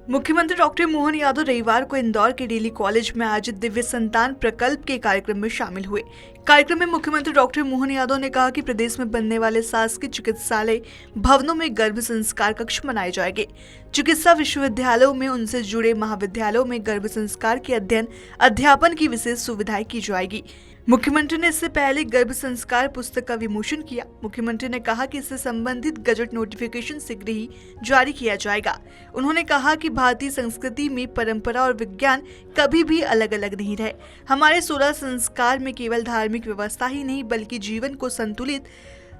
मुख्यमंत्री डॉक्टर मोहन यादव रविवार को इंदौर के डेली कॉलेज में आयोजित दिव्य संतान प्रकल्प के कार्यक्रम में शामिल हुए। कार्यक्रम में मुख्यमंत्री डॉक्टर मोहन यादव ने कहा कि प्रदेश में बनने वाले शासकीय चिकित्सालय भवनों में गर्भ संस्कार कक्ष बनाए जाएंगे। चिकित्सा विश्वविद्यालयों में उनसे जुड़े महाविद्यालयों में गर्भ संस्कार के अध्ययन अध्यापन की विशेष सुविधाएं की जाएगी। मुख्यमंत्री ने इससे पहले गर्भ संस्कार पुस्तक का विमोचन किया। मुख्यमंत्री ने कहा कि इससे संबंधित गजट नोटिफिकेशन शीघ्र ही जारी किया जाएगा। उन्होंने कहा कि भारतीय संस्कृति में परंपरा और विज्ञान कभी भी अलग अलग नहीं रहे। हमारे 16 संस्कार में केवल धार्मिक व्यवस्था ही नहीं बल्कि जीवन को संतुलित,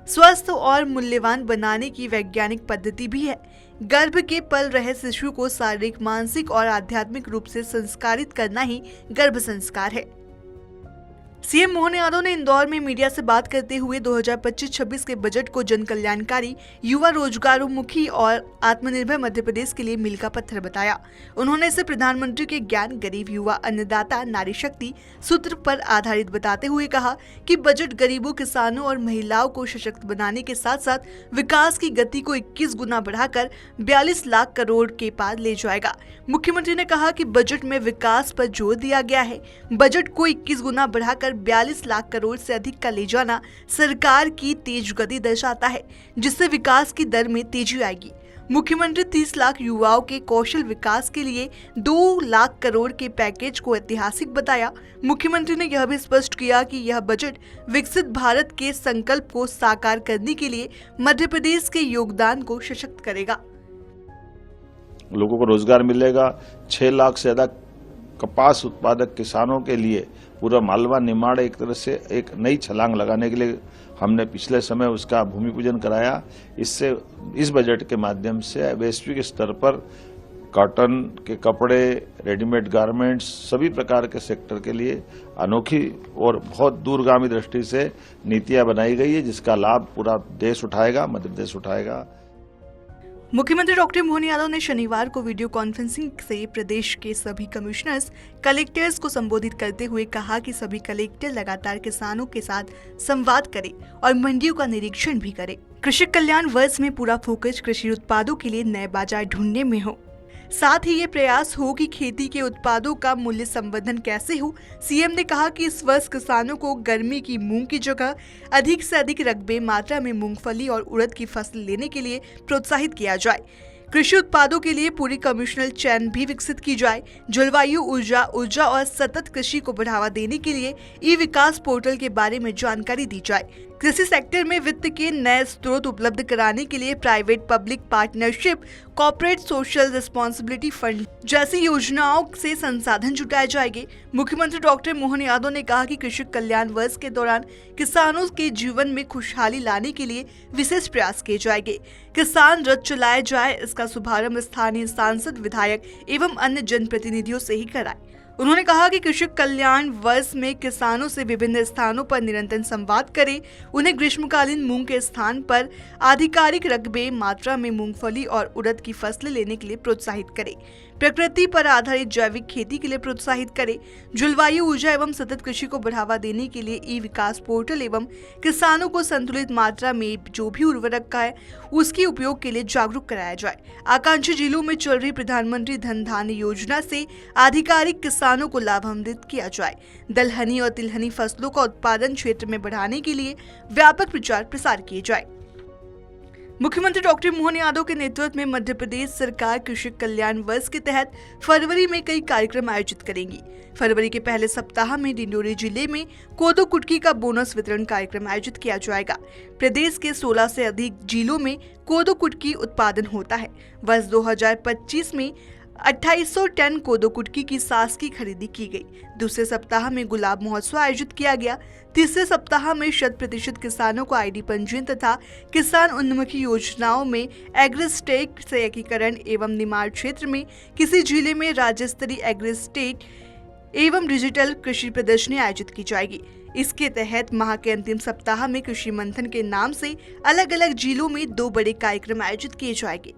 स्वस्थ और मूल्यवान बनाने की वैज्ञानिक पद्धति भी है। गर्भ के पल रहे शिशु को शारीरिक, मानसिक और आध्यात्मिक रूप से संस्कारित करना ही गर्भ संस्कार है। सीएम मोहन यादव ने इंदौर में मीडिया से बात करते हुए 2025-26 के बजट को जन कल्याणकारी, युवा रोजगारोन्मुखी और आत्मनिर्भर मध्य प्रदेश के लिए मील का पत्थर बताया। उन्होंने इसे प्रधानमंत्री के ज्ञान, गरीब, युवा, अन्नदाता, नारी शक्ति सूत्र पर आधारित बताते हुए कहा कि बजट गरीबों, किसानों और महिलाओं को सशक्त बनाने के साथ साथ विकास की गति को 21 गुना बढ़ाकर 42 लाख करोड़ के पार ले जाएगा। मुख्यमंत्री ने कहा कि बजट में विकास पर जोर दिया गया है। बजट को 21 गुना बढ़ाकर 42 लाख करोड़ से अधिक का ले जाना सरकार की तेज गति दर्शाता है, जिससे विकास की दर में तेजी आएगी। मुख्यमंत्री 30 लाख युवाओं के कौशल विकास के लिए 2 लाख करोड़ के पैकेज को ऐतिहासिक बताया। मुख्यमंत्री ने यह भी स्पष्ट किया कि यह बजट विकसित भारत के संकल्प को साकार करने के लिए मध्य प्रदेश के योगदान को सशक्त करेगा। लोगों को रोजगार मिलेगा। 6 लाख से ज्यादा कपास उत्पादक किसानों के लिए पूरा मालवा निमाड़ एक तरह से एक नई छलांग लगाने के लिए हमने पिछले समय उसका भूमि पूजन कराया। इससे इस बजट के माध्यम से वैश्विक स्तर पर कॉटन के कपड़े, रेडीमेड गारमेंट्स, सभी प्रकार के सेक्टर के लिए अनोखी और बहुत दूरगामी दृष्टि से नीतियां बनाई गई है, जिसका लाभ पूरा देश उठाएगा, मध्य प्रदेश उठाएगा। मुख्यमंत्री डॉक्टर मोहन यादव ने शनिवार को वीडियो कॉन्फ्रेंसिंग से प्रदेश के सभी कमिश्नर्स, कलेक्टर्स को संबोधित करते हुए कहा कि सभी कलेक्टर लगातार किसानों के साथ संवाद करें और मंडियों का निरीक्षण भी करें। कृषि कल्याण वर्ष में पूरा फोकस कृषि उत्पादों के लिए नए बाजार ढूंढने में हो। साथ ही ये प्रयास हो कि खेती के उत्पादों का मूल्य संवर्धन कैसे हो। सीएम ने कहा कि इस वर्ष किसानों को गर्मी की मूंग की जगह अधिक से अधिक रकबे मात्रा में मूंगफली और उड़द की फसल लेने के लिए प्रोत्साहित किया जाए। कृषि उत्पादों के लिए पूरी कमिश्नल चैन भी विकसित की जाए। जलवायु, ऊर्जा और सतत कृषि को बढ़ावा देने के लिए ई विकास पोर्टल के बारे में जानकारी दी जाए। कृषि सेक्टर में वित्त के नए स्रोत उपलब्ध कराने के लिए private public partnership, corporate social responsibility fund जैसी योजनाओं से संसाधन जुटाए जाएंगे। मुख्यमंत्री डॉक्टर मोहन यादव ने कहा कि कृषि कल्याण वर्ष के दौरान किसानों के जीवन में खुशहाली लाने के लिए विशेष प्रयास किए जाएंगे। किसान रथ चलाया जाए, इसका शुभारंभ स्थानीय सांसद, विधायक एवं अन्य जनप्रतिनिधियों से ही कराए। उन्होंने कहा कि कृषि कल्याण वर्ष में किसानों से विभिन्न स्थानों पर निरंतर संवाद करें, उन्हें ग्रीष्मकालीन मूंग के स्थान पर आधिकारिक रकबे मात्रा में मूंगफली और उड़द की फसलें लेने के लिए प्रोत्साहित करें, प्रकृति पर आधारित जैविक खेती के लिए प्रोत्साहित करें, जलवायु, ऊर्जा एवं सतत कृषि को बढ़ावा देने के लिए ई विकास पोर्टल एवं किसानों को संतुलित मात्रा में जो भी उर्वरक का है उसके उपयोग के लिए जागरूक कराया जाए। आकांक्षी जिलों में चल रही प्रधानमंत्री धन धान्य योजना से आधिकारिक किसानों को लाभान्वित किया जाए। दलहनी और तिलहनी फसलों का उत्पादन क्षेत्र में बढ़ाने के लिए व्यापक प्रचार प्रसार किए जाए। मुख्यमंत्री डॉक्टर मोहन यादव के नेतृत्व में मध्य प्रदेश सरकार कृषि कल्याण वर्ष के तहत फरवरी में कई कार्यक्रम आयोजित करेंगी। फरवरी के पहले सप्ताह में डिंडोरी जिले में कोदो कुटकी का बोनस वितरण कार्यक्रम आयोजित किया जाएगा। प्रदेश के 16 से अधिक जिलों में कोदो कुटकी उत्पादन होता है। वर्ष 2025 में 2800 टन कोदो कुटकी की सास की खरीदी की गई। दूसरे सप्ताह में गुलाब महोत्सव आयोजित किया गया। तीसरे सप्ताह में 100% किसानों को आईडी पंजीयन तथा किसान उन्मुखी योजनाओं में एग्रीस्टेट से एकीकरण एवं निमाड़ क्षेत्र में किसी जिले में राज्य स्तरीय एग्रीस्टेट एवं डिजिटल कृषि प्रदर्शनी आयोजित की जाएगी। इसके तहत माह के अंतिम सप्ताह में कृषि मंथन के नाम से अलग अलग जिलों में 2 बड़े कार्यक्रम आयोजित किए जाएंगे।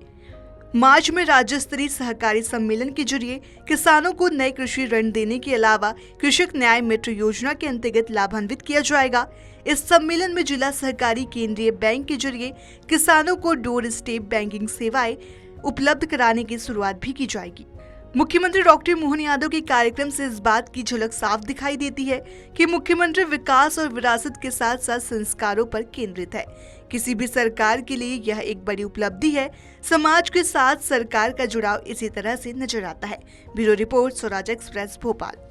मार्च में राज्य स्तरीय सहकारी सम्मेलन के जरिए किसानों को नए कृषि ऋण देने के अलावा कृषक न्याय मित्र योजना के अंतर्गत लाभान्वित किया जाएगा। इस सम्मेलन में जिला सहकारी केंद्रीय बैंक के जरिए किसानों को डोर स्टेप बैंकिंग सेवाएं उपलब्ध कराने की शुरुआत भी की जाएगी। मुख्यमंत्री डॉक्टर मोहन यादव के कार्यक्रम से इस बात की झलक साफ दिखाई देती है कि मुख्यमंत्री विकास और विरासत के साथ साथ संस्कारों पर केंद्रित है। किसी भी सरकार के लिए यह एक बड़ी उपलब्धि है। समाज के साथ सरकार का जुड़ाव इसी तरह से नजर आता है। Bureau report, Swaraj express, Bhopal.